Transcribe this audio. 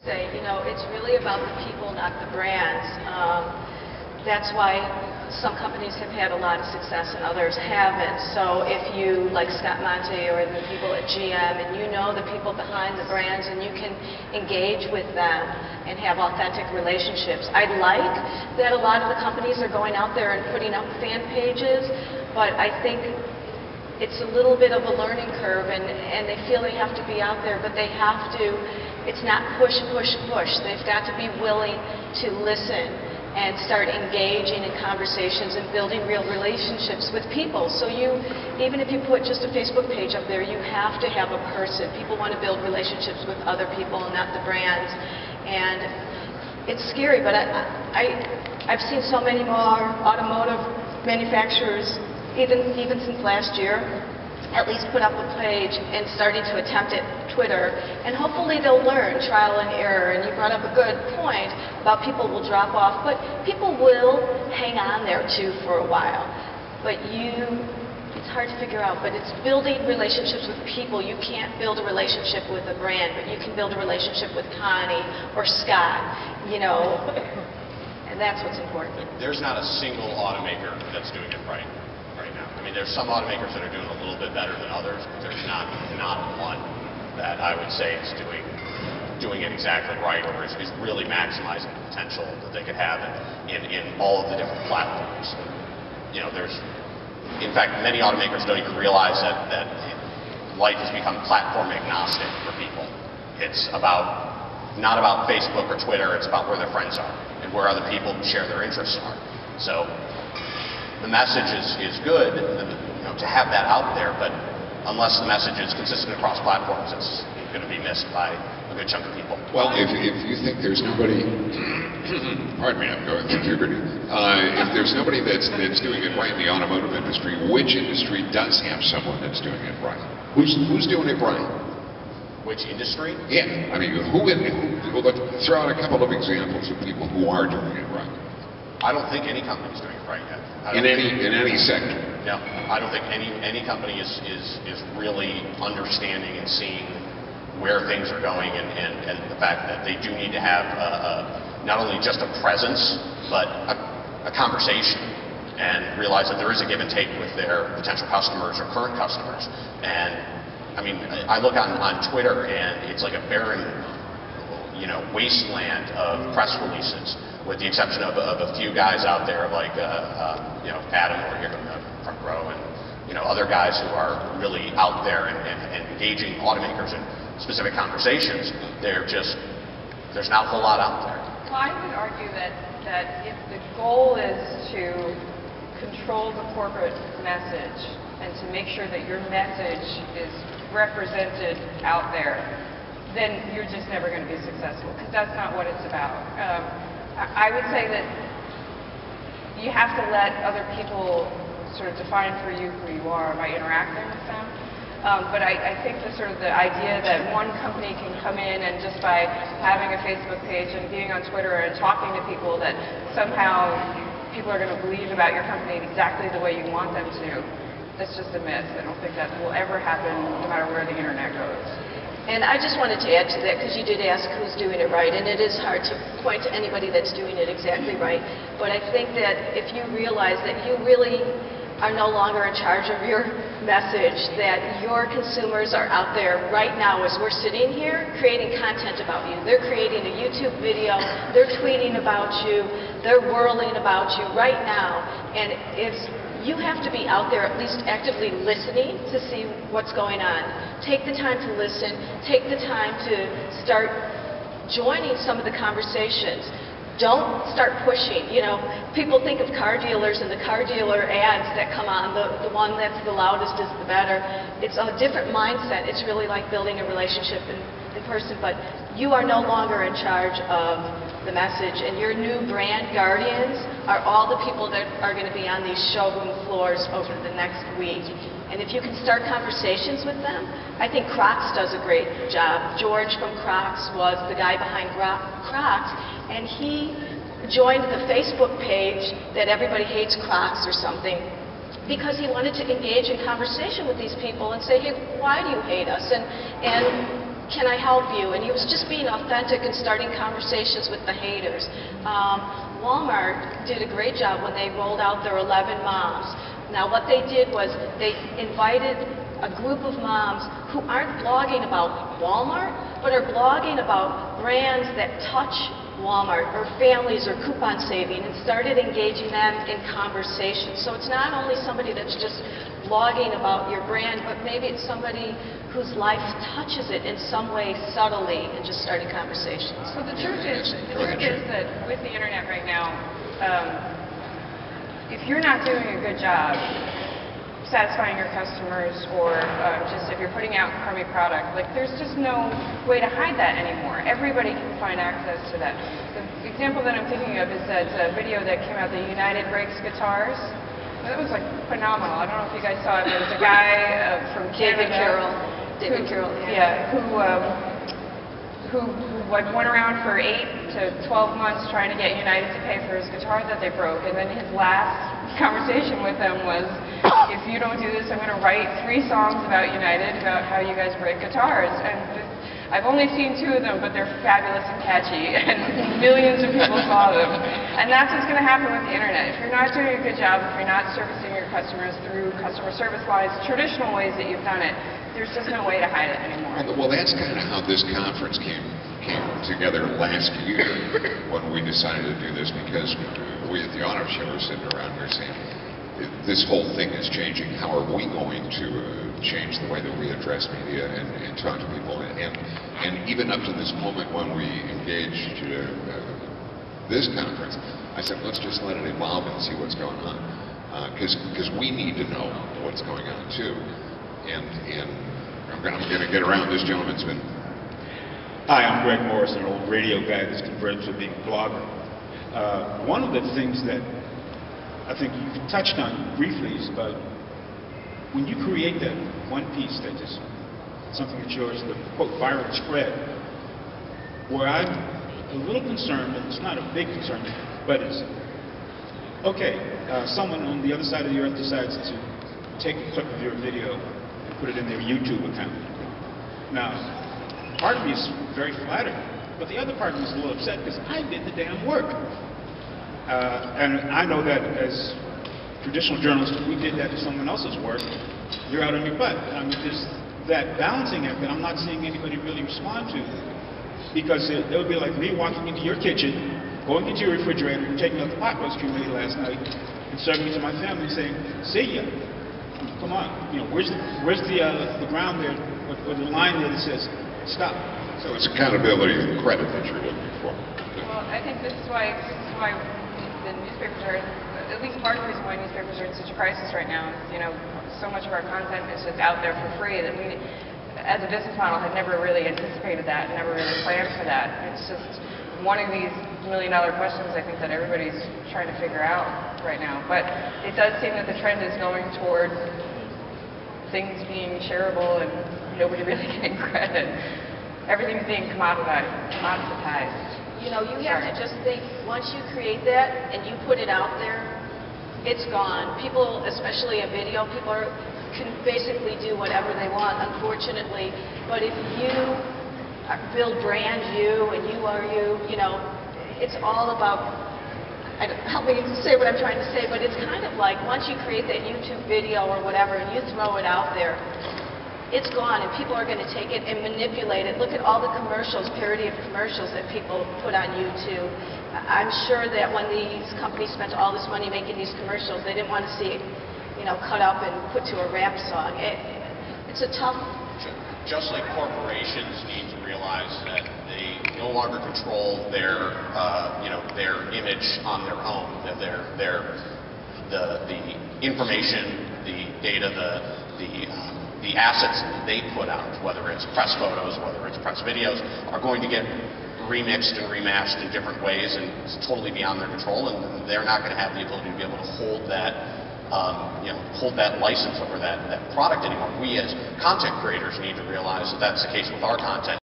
Say, it's really about the people, not the brands. That's why some companies have had a lot of success and others haven't. So if you, like Scott Monte or the people at GM, and you know the people behind the brands and you can engage with them and have authentic relationships. I like that a lot of the companies are going out there and putting up fan pages, but I think it's a little bit of a learning curve, and they feel they have to be out there, but they have to, it's not push, push, push. They've got to be willing to listen and start engaging in conversations and building real relationships with people. So even if you put just a Facebook page up there, you have to have a person. People want to build relationships with other people and not the brands. And it's scary, but I've seen so many more automotive manufacturers, even since last year, at least put up a page and starting to attempt it Twitter, and hopefully they'll learn trial and error. And you brought up a good point about people will drop off, but people will hang on there too for a while. But it's hard to figure out, but it's building relationships with people. You can't build a relationship with a brand, but you can build a relationship with Connie or Scott, and that's what's important. There's not a single automaker that's doing it right now. I mean, there's some automakers that are doing a little bit better than others, but there's not one that I would say is doing it exactly right, or is really maximizing the potential that they could have in all of the different platforms. In fact, many automakers don't even realize that life has become platform agnostic for people. It's not about Facebook or Twitter, it's about where their friends are and where other people who share their interests are. So the message is good to have that out there, but unless the message is consistent across platforms, it's going to be missed by a good chunk of people. Well, if you think there's nobody, pardon me, I'm going through puberty. If there's nobody that's doing it right in the automotive industry, which industry does have someone that's doing it right? Who's doing it right? Which industry? Yeah, I mean, let's throw out a couple of examples of people who are doing it right. I don't think any company's doing it right yet. In any sector? No, I don't think any company is really understanding and seeing where things are going, and the fact that they do need to have not only just a presence, but a conversation, and realize that there is a give and take with their potential customers or current customers. And I mean, I look on Twitter, and it's like a barren, wasteland of press releases, with the exception of a few guys out there like Adam over here in the front row, and other guys who are really out there and engaging automakers in specific conversations. There's not a whole lot out there. Well, I would argue that if the goal is to control the corporate message and to make sure that your message is represented out there, then you're just never going to be successful, because that's not what it's about. I would say that you have to let other people sort of define for you who you are by interacting with them. But I think the idea that one company can come in and just by having a Facebook page and being on Twitter and talking to people, that somehow people are going to believe about your company exactly the way you want them to, that's just a myth. I don't think that will ever happen, no matter where the internet goes. And I just wanted to add to that, because you did ask who's doing it right, and it is hard to point to anybody that's doing it exactly right. But I think that if you realize that you really are no longer in charge of your message, that your consumers are out there right now as we're sitting here creating content about you. They're creating a YouTube video, they're tweeting about you, they're whirling about you right now. And you have to be out there at least actively listening to see what's going on. Take the time to listen, take the time to start joining some of the conversations. Don't start pushing. People think of car dealers and the car dealer ads that come on, the one that's the loudest is the better. It's a different mindset. It's really like building a relationship in person, but you are no longer in charge of the message, and your new brand guardians are all the people that are going to be on these showroom floors over the next week. And if you can start conversations with them, I think Crocs does a great job. George from Crocs was the guy behind Crocs, and he joined the Facebook page that Everybody Hates Crocs or something, because he wanted to engage in conversation with these people and say, hey, why do you hate us? And can I help you? And he was just being authentic and starting conversations with the haters. Walmart did a great job when they rolled out their 11 moms. Now what they did was they invited a group of moms who aren't blogging about Walmart, but are blogging about brands that touch Walmart or families or coupon saving, and started engaging them in conversation. So it's not only somebody that's just blogging about your brand, but maybe it's somebody whose life touches it in some way subtly, and just starting conversations. So the truth is that with the internet right now, if you're not doing a good job satisfying your customers, or just if you're putting out crummy product, like there's just no way to hide that anymore. Everybody can find access to that. The example that I'm thinking of is that video that came out, the United Breaks Guitars. That was like phenomenal. I don't know if you guys saw it. There was a guy from Canada. David Carroll. Yeah, who like went around for 8 to 12 months trying to get United to pay for his guitar that they broke, and then his last conversation with them was, if you don't do this, I'm going to write 3 songs about United, about how you guys break guitars. And I've only seen 2 of them, but they're fabulous and catchy, and millions of people saw them. And that's what's going to happen with the internet. If you're not doing a good job, if you're not servicing your customers through customer service lines, traditional ways that you've done it, there's just no way to hide it anymore. Well, that's kind of how this conference came together last year when we decided to do this, because we at the Auto Show were sitting around here saying, this whole thing is changing. How are we going to change the way that we address media and talk to people? And even up to this moment when we engaged this conference, I said, let's just let it evolve and see what's going on. Because we need to know what's going on too. And I'm going to get around. This gentleman's been... Hi, I'm Greg Morris, an old radio guy that's converted to being a blogger. One of the things that I think you touched on briefly is about when you create that one piece that is something that's yours, the quote viral spread, where I'm a little concerned, and it's not a big concern, but it's, okay, someone on the other side of the earth decides to take a clip of your video and put it in their YouTube account. Now, part of me is very flattered, but the other part of me is a little upset because I did the damn work. And I know that as traditional journalists, if we did that to someone else's work, you're out on your butt. I mean, there's that balancing act that I'm not seeing anybody really respond to, because it would be like me walking into your kitchen, going into your refrigerator, and taking out the pot roast you made last night, and serving it to my family, saying, "See ya. Come on, you know, where's the ground there, or the line there that says stop?" So it's accountability and credit that you're looking for. Well, I think this is why the newspapers are, at least part of the reason why newspapers are in such a crisis right now is, you know, so much of our content is just out there for free that we, as a business model, had never really anticipated that, never really planned for that. It's just one of these million-dollar questions, I think, that everybody's trying to figure out right now. But it does seem that the trend is going toward things being shareable and nobody really getting credit. Everything's being commoditized. You know, you have to just think, once you create that and you put it out there, it's gone. People, especially a video, can basically do whatever they want, unfortunately. But if you build brand you and you are you know, it's all about, help me say what I'm trying to say, but it's kind of like once you create that YouTube video or whatever and you throw it out there, it's gone, and people are going to take it and manipulate it. Look at all the commercials, parody of commercials that people put on YouTube. I'm sure that when these companies spent all this money making these commercials, they didn't want to see it, you know, cut up and put to a rap song. It's a tough... Just like corporations need to realize that they no longer control their, their image on their own, that the information, the data, the assets that they put out, whether it's press photos, whether it's press videos, are going to get remixed and remashed in different ways, and it's totally beyond their control, and they're not going to have the ability to be able to hold that, hold that license over that product anymore. We as content creators need to realize that that's the case with our content.